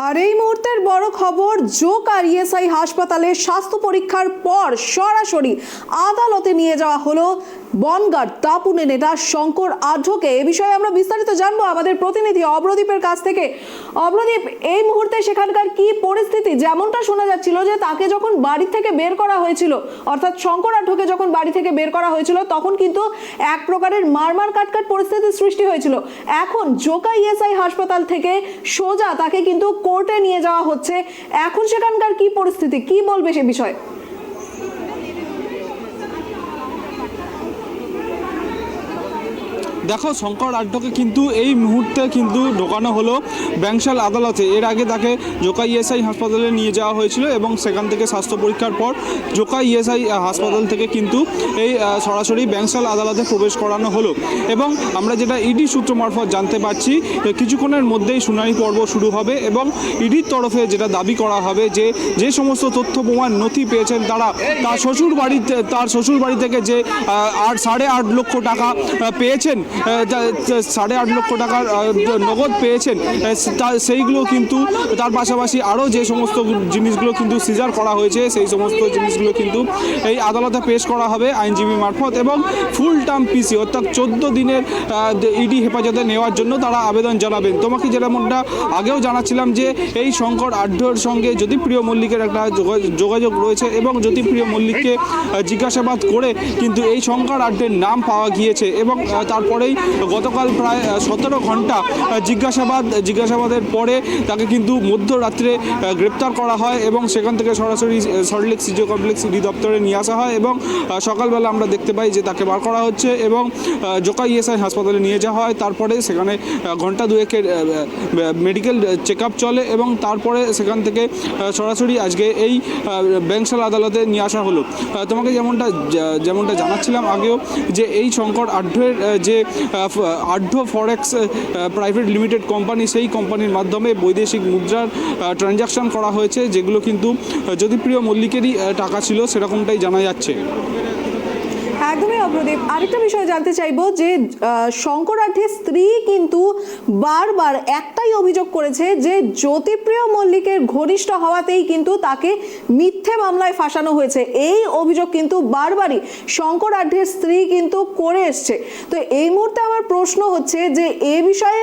আর এই মুহূর্তের বড় খবর, জোক আর ইএসআই হাসপাতালে স্বাস্থ্য পরীক্ষার পর সরাসরি আদালতে নিয়ে যাওয়া হলো বনগাঁর দাপুটে নেতা শঙ্কর আঢ্যকে। এ বিষয়ে আমরা বিস্তারিত জানবো আমাদের প্রতিনিধি অভ্রদীপের কাছ থেকে। অভ্রদীপ, এই মুহূর্তে সেখানকার কি পরিস্থিতি? যেমনটা শোনা যাচ্ছিল যে তাকে যখন বাড়ি থেকে বের করা হয়েছিল, অর্থাৎ শঙ্কর আঢ্যকে যখন বাড়ি থেকে বের করা হয়েছিল, তখন কিন্তু এক প্রকারের মারমার কাটকাট পরিস্থিতির সৃষ্টি হয়েছিল। এখন জোকা ইএসআই হাসপাতাল থেকে সোজা তাকে কিন্তু কোর্টে নিয়ে যাওয়া হচ্ছে। এখন সেখানকার কি পরিস্থিতি, কি বলবে সে বিষয়ে? দেখো, শঙ্কর আঢ্যকে কিন্তু এই মুহূর্তে কিন্তু ঢোকানো হলো ব্যাংশাল আদালতে। এর আগে তাকে জোকা ইএসআই হাসপাতালে নিয়ে যাওয়া হয়েছিল এবং সেখান থেকে স্বাস্থ্য পরীক্ষার পর জোকা ইএসআই হাসপাতাল থেকে কিন্তু এই সরাসরি ব্যাংশাল আদালতে প্রবেশ করানো হলো। এবং আমরা যেটা ইডি সূত্র মারফত জানতে পারছি, কিছুক্ষণের মধ্যেই শুনানি পর্ব শুরু হবে এবং ইডির তরফে যেটা দাবি করা হবে যে যে সমস্ত তথ্য প্রমাণ নথি পেয়েছেন তারা, তার শ্বশুর বাড়ি থেকে যে 8.5 লক্ষ টাকা পেয়েছেন, 8.5 লক্ষ টাকার নগদ পেয়েছেন, সেইগুলো কিন্তু তার পাশাপাশি আরও যে সমস্ত জিনিসগুলো কিন্তু সিজার করা হয়েছে সেই সমস্ত জিনিসগুলো কিন্তু এই আদালতে পেশ করা হবে আইনজীবী মারফত। এবং ফুল টার্ম পিসি অর্থাৎ 14 দিনের ইডি হেফাজতে নেওয়ার জন্য তারা আবেদন জানাবেন। তোমাকে যেমনটা আগেও জানাচ্ছিলাম যে এই শঙ্কর আঢ্যর সঙ্গে জ্যোতিপ্রিয় মল্লিকের একটা যোগাযোগ রয়েছে এবং জ্যোতিপ্রিয় মল্লিককে জিজ্ঞাসাবাদ করে কিন্তু এই শঙ্কর আঢ্যের নাম পাওয়া গিয়েছে। এবং তারপরেই গতকাল প্রায় 17 ঘন্টা জিজ্ঞাসাবাদের পরে তাকে কিন্তু মধ্যরাত্রে গ্রেপ্তার করা হয় এবং সেখান থেকে সরাসরি সল্টলেক সিজিও কমপ্লেক্স ইডি দপ্তরে নিয়ে আসা হয় এবং সকালবেলা আমরা দেখতে পাই যে তাকে বার করা হচ্ছে এবং জোকা ইএসআই হাসপাতালে নিয়ে যাওয়া হয়। তারপরে সেখানে ঘন্টা দুয়েকের মেডিকেল চেক আপ চলে এবং তারপরে সেখান থেকে সরাসরি আজকে এই ব্যাংশাল আদালতে নিয়ে আসা হলো। তোমাকে যেমনটা জানাচ্ছিলাম আগেও যে এই শঙ্কর আঢ্যের যে আঢ্য ফরেক্স প্রাইভেট লিমিটেড কোম্পানি, সেই কোম্পানির মাধ্যমে বৈদেশিক মুদ্রার ট্রানজাকশন করা হয়েছে, যেগুলো কিন্তু জ্যোতিপ্রিয় মল্লিকেরই টাকা ছিল সেরকমটাই জানা যাচ্ছে। একদমই অভ্রদীপ, আরেকটা বিষয় জানতে চাইবো যে শঙ্কর আঢ্যের স্ত্রী কিন্তু বারবার একটাই অভিযোগ করেছে যে জ্যোতিপ্রিয় মল্লিকের ঘনিষ্ঠ হওয়াতেই কিন্তু তাকে মিথ্যে মামলায় ফাঁসানো হয়েছে। এই অভিযোগ কিন্তু বারবারই শঙ্কর আঢ্যের স্ত্রী কিন্তু করে এসছে। তো এই মুহূর্তে আমার প্রশ্ন হচ্ছে যে এ বিষয়ে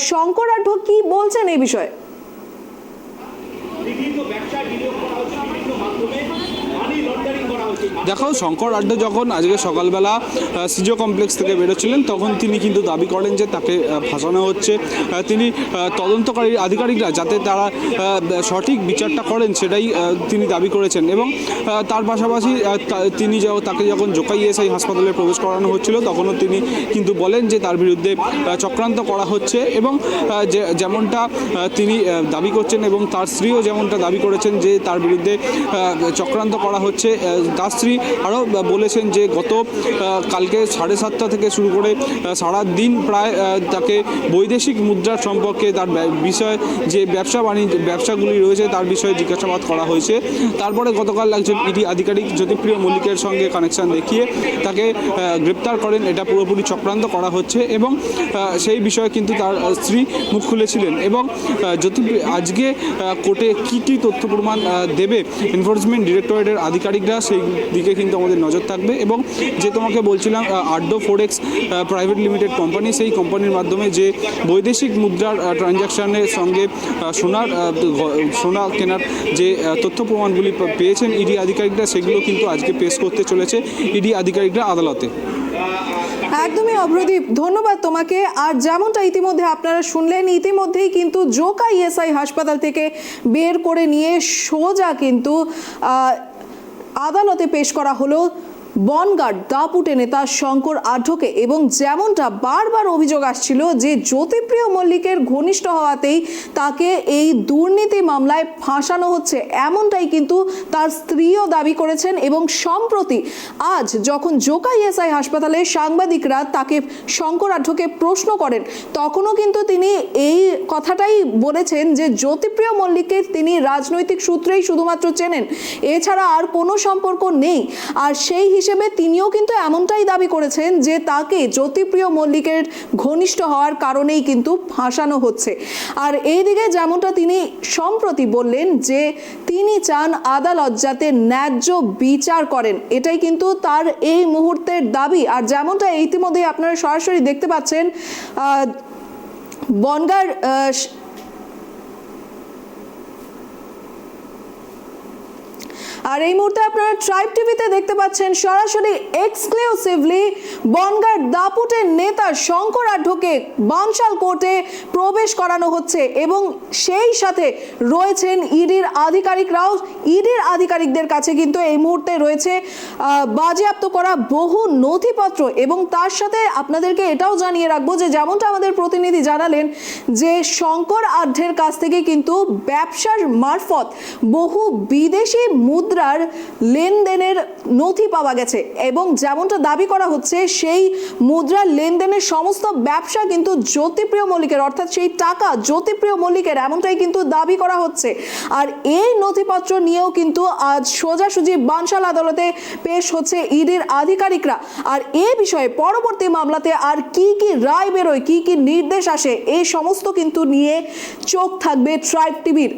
শঙ্কর আঢ্য কি বলছেন এই বিষয়ে? দেখো, শঙ্কর আঢ্য যখন আজকে সকালবেলা সিজিও কমপ্লেক্স থেকে বেরোচ্ছিলেন তখন তিনি কিন্তু দাবি করেন যে তাকে ফাঁসানো হচ্ছে। তিনি তদন্তকারী আধিকারিকরা যাতে তারা সঠিক বিচারটা করেন সেটাই তিনি দাবি করেছেন। এবং তার পাশাপাশি তাকে যখন জোকা ইএসআই হাসপাতালে প্রবেশ করানো হচ্ছিল তখনও তিনি কিন্তু বলেন যে তার বিরুদ্ধে চক্রান্ত করা হচ্ছে এবং যেমনটা তিনি দাবি করছেন এবং তার স্ত্রীও যেমনটা দাবি করেছেন যে তার বিরুদ্ধে চক্রান্ত করা হচ্ছে। তার স্ত্রী আরও বলেছেন যে কালকে 7:30 থেকে শুরু করে সারা দিন প্রায় তাকে বৈদেশিক মুদ্রার সম্পর্কে তার বিষয় যে ব্যবসাগুলি রয়েছে তার বিষয়ে জিজ্ঞাসাবাদ করা হয়েছে। তারপরে গতকাল একজন ইডি আধিকারিক জ্যোতিপ্রিয় মল্লিকের সঙ্গে কানেকশন দেখিয়ে তাকে গ্রেপ্তার করেন। এটা পুরোপুরি চক্রান্ত করা হচ্ছে এবং সেই বিষয়ে কিন্তু তার স্ত্রী মুখ খুলেছিলেন। এবং আজকে কোর্টে কী তথ্য প্রমাণ দেবে এনফোর্সমেন্ট ডিরেক্টরেটের আধিকারিকরা সেই দিকে কিন্তু আমাদের নজর থাকবে। এবং যে তোমাকে বলছিলাম আঢ্য ফরেক্স প্রাইভেট লিমিটেড কোম্পানি, সেই কোম্পানির মাধ্যমে যে বৈদেশিক মুদ্রার ট্রানজাকশানের সঙ্গে সোনা কেনার যে তথ্য প্রমাণগুলি পেয়েছেন ইডি আধিকারিকরা, সেগুলো কিন্তু আজকে পেশ করতে চলেছে ইডি আধিকারিকরা আদালতে। একদমই অভ্রদীপ, ধন্যবাদ তোমাকে। আর যেমনটা ইতিমধ্যে আপনারা শুনলেন, ইতিমধ্যেই কিন্তু জোকা ইএসআই হাসপাতাল থেকে বের করে নিয়ে সোজা কিন্তু আদালতে পেশ করা হলো বনগাঁর দাপুটে নেতা শঙ্কর আঢ্যকে। এবং যেমনটা বারবার অভিযোগ আসছিল যে জ্যোতিপ্রিয় মল্লিকের ঘনিষ্ঠ হওয়াতেই তাকে এই দুর্নীতি মামলায় ফাঁসানো হচ্ছে, এমনটাই কিন্তু তার স্ত্রীও দাবি করেছেন। এবং সম্প্রতি আজ যখন জোকা ইএসআই হাসপাতালে সাংবাদিকরা তাকে শঙ্কর আঢ্যকে প্রশ্ন করেন তখনও কিন্তু তিনি এই কথাটাই বলেছেন যে জ্যোতিপ্রিয় মল্লিককে তিনি রাজনৈতিক সূত্রেই শুধুমাত্র চেনেন, এছাড়া আর কোনো সম্পর্ক নেই। আর সেই হিসেবে তিনিও কিন্তু এমনটাই দাবি করেছেন যে তাকে জ্যোতিপ্রিয় মল্লিকের ঘনিষ্ঠ হওয়ার কারণেই কিন্তু ফাঁসানো হচ্ছে। আর এইদিকে যেমনটা তিনি সম্প্রতি বললেন যে তিনি চান আদালত যাতে ন্যায্য বিচার করেন, এটাই কিন্তু তার এই মুহূর্তের দাবি। আর যেমনটা ইতিমধ্যে আপনারা সরাসরি দেখতে পাচ্ছেন বনগাঁর আর এই মুহূর্তে আপনারা ট্রাইব টিভিতে দেখতে পাচ্ছেন সরাসরি এক্সক্লুসিভলি বনগাঁর দাপুটের নেতা শঙ্কর আঢ্যকে বানশাল কোর্টে প্রবেশ করানো হচ্ছে এবং সেই সাথে রয়েছেন ইডির আধিকারিকরাও। ইডির আধিকারিকদের কাছে কিন্তু এই মুহূর্তে রয়েছে বাজেয়াপ্ত করা বহু নথিপত্র এবং তার সাথে আপনাদেরকে এটাও জানিয়ে রাখবো যে যেমনটা আমাদের প্রতিনিধি জানালেন যে শঙ্কর আঢ্যের কাছ থেকে কিন্তু ব্যবসার মারফত বহু বিদেশি মুদ্রার লেনদেনের নথি পাওয়া গেছে এবং যেমনটা দাবি করা হচ্ছে সেই মুদ্রার লেনদেনের সমস্ত ব্যবসা কিন্তু জ্যোতিপ্রিয় মল্লিকের, অর্থাৎ সেই টাকা জ্যোতিপ্রিয় মল্লিকের, এমনটাই কিন্তু দাবি করা হচ্ছে। আর এই নথিপত্র নিয়েও কিন্তু আজ সোজাসুজি বানশাল আদালতে পেশ হচ্ছে ইডির আধিকারিকরা। আর এই বিষয়ে পরবর্তী মামলাতে আর কি কি রায় বেরোয়, কি কি নির্দেশ আসে, এই সমস্ত কিন্তু নিয়ে চোখ থাকবে ট্রাইব টিভির।